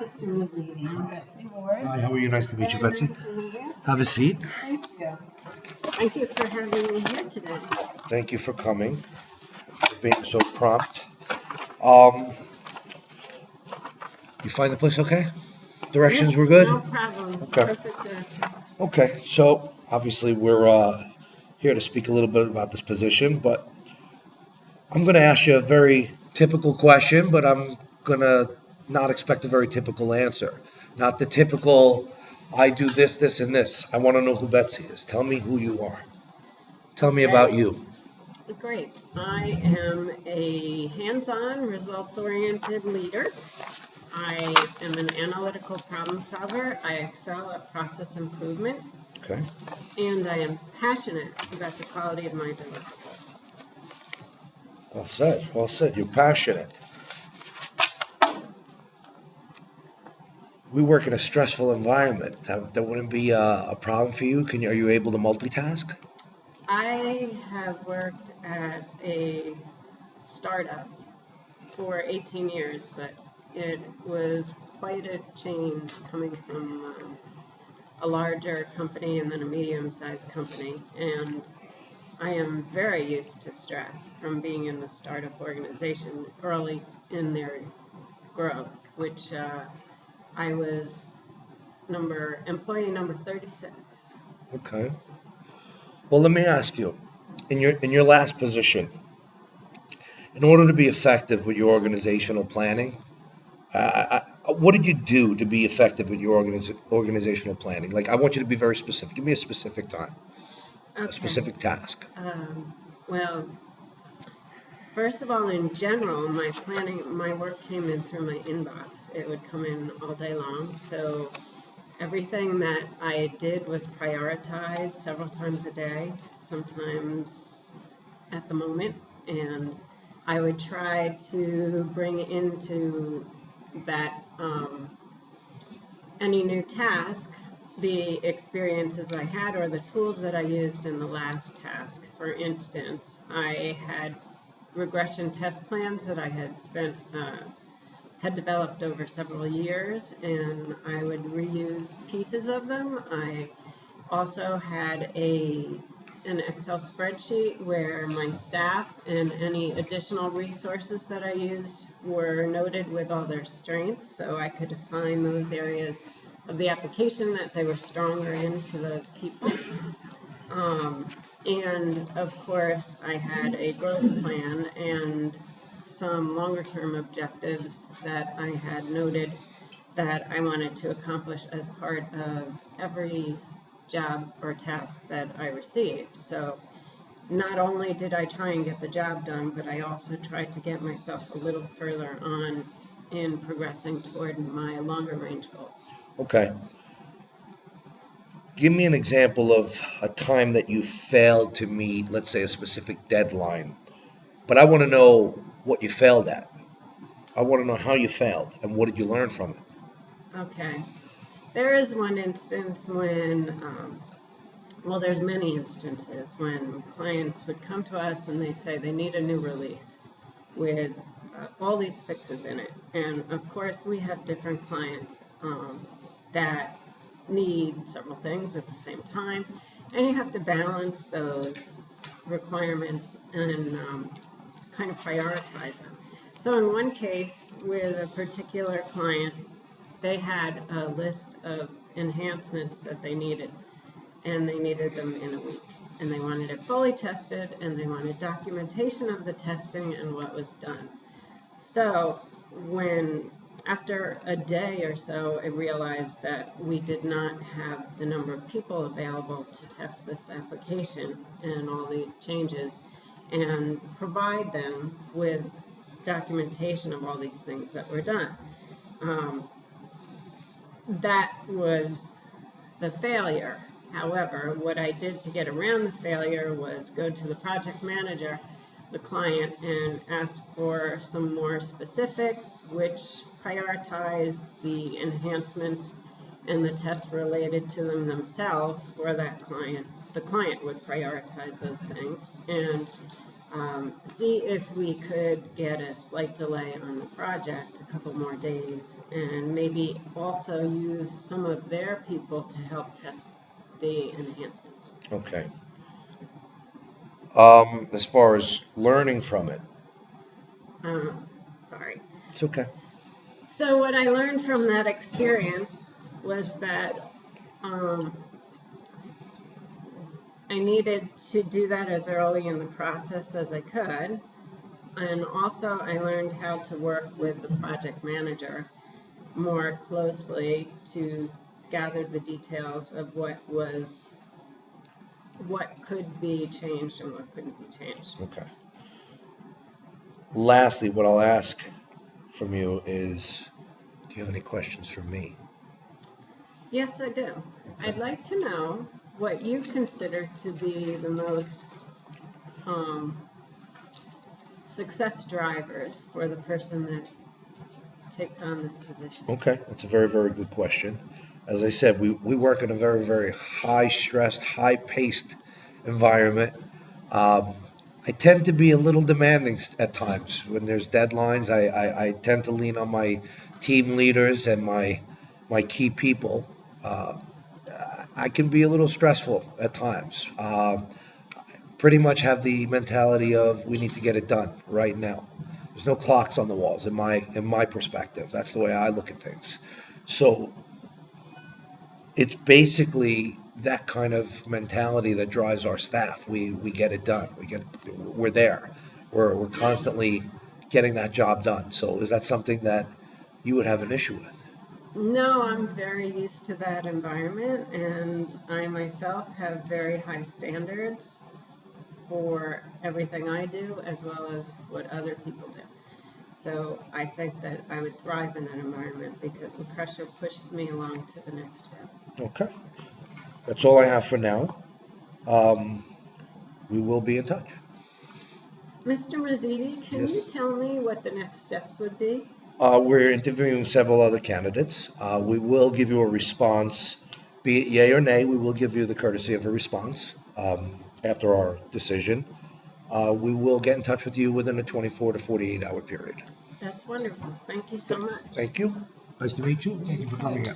Mr. Mazzini. I'm Betsy Ward. Hi, how are you? Nice to meet you, Very Betsy. nice to meet you. Have a seat. Thank you. Thank you for having me here today. Thank you for coming, for being so prompt. Um, you find the place okay? Directions Yes, were good? no problem. Okay. Perfect direction. Okay, so obviously we're here to speak a little bit about this position, but I'm going to ask you a very typical question, but I'm going to not expect a very typical answer. Not the typical, I do this, this, and this. I want to know who Betsy is. Tell me who you are. Tell me about Okay. you. Great. I am a hands-on, results-oriented leader. I am an analytical problem solver. I excel at process improvement, Okay. and I am passionate about the quality of my deliverables. Well said. Well said. You're passionate. We work in a stressful environment. That wouldn't be a problem for you. Are you able to multitask? I have worked at a startup for 18 years, but it was quite a change coming from a larger company and then a medium-sized company. And I am very used to stress from being in the startup organization early in their growth, which I was employee number 36. Okay. Well, let me ask you, in your last position, in order to be effective with your organizational planning, what did you do to be effective with your organizational planning? Like, I want you to be very specific. Give me a specific time, a Okay. specific task. Well, first of all, in general, my work came in through my inbox. It would come in all day long. So everything that I did was prioritized several times a day, sometimes at the moment. And I would try to bring into that any new task the experiences I had or the tools that I used in the last task. For instance, I had regression test plans that I had developed over several years, and I would reuse pieces of them. I also had an Excel spreadsheet where my staff and any additional resources that I used were noted with all their strengths, so I could assign those areas of the application that they were stronger in to those people. And of course, I had a growth plan and some longer term objectives that I had noted that I wanted to accomplish as part of every job or task that I received. So not only did I try and get the job done, but I also tried to get myself a little further on in progressing toward my longer range goals. Okay. Give me an example of a time that you failed to meet, let's say, a specific deadline. But I want to know what you failed at. I want to know how you failed and what did you learn from it. Okay. There is one instance when, well, there's many instances when clients would come to us and they say they need a new release with all these fixes in it. And of course, we have different clients that need several things at the same time, and you have to balance those requirements and kind of prioritize them. So in one case with a particular client, they had a list of enhancements that they needed, and they needed them in a week. And they wanted it fully tested, and they wanted documentation of the testing and what was done. So after a day or so, I realized that we did not have the number of people available to test this application and all the changes and provide them with documentation of all these things that were done. That was the failure. However, what I did to get around the failure was go to the project manager, the client, and ask for some more specifics, which prioritize the enhancements and the tests related to them themselves for that client. The client would prioritize those things. And see if we could get a slight delay on the project, a couple more days, and maybe also use some of their people to help test the enhancements. Okay. As far as learning from it, Sorry. it's okay. So what I learned from that experience was that I needed to do that as early in the process as I could. And also I learned how to work with the project manager more closely to gather the details of what could be changed and what couldn't be changed. Okay. Lastly, what I'll ask from you is, do you have any questions for me? Yes, I do. I'd like to know what you consider to be the most success drivers for the person that takes on this position. Okay, that's a very, very good question. As I said, we work in a very, very high-stressed, high-paced environment. Um, I tend to be a little demanding at times. When there's deadlines, I tend to lean on my team leaders and my key people. Uh, I can be a little stressful at times. Pretty much have the mentality of we need to get it done right now. There's no clocks on the walls in my perspective. That's the way I look at things. So it's basically that kind of mentality that drives our staff. We get it done. We're there. We're constantly getting that job done. So is that something that you would have an issue with? No, I'm very used to that environment, and I myself have very high standards for everything I do as well as what other people do. So I think that I would thrive in that environment because the pressure pushes me along to the next step. Okay, that's all I have for now. Um, we will be in touch. Mr. Mazziti, can you Yes. tell me what the next steps would be? We're interviewing several other candidates. We will give you a response, be it yay or nay. We will give you the courtesy of a response after our decision. We will get in touch with you within a 24 to 48-hour period. That's wonderful. Thank you so much. Thank you. Nice to meet you. Thank you for coming in.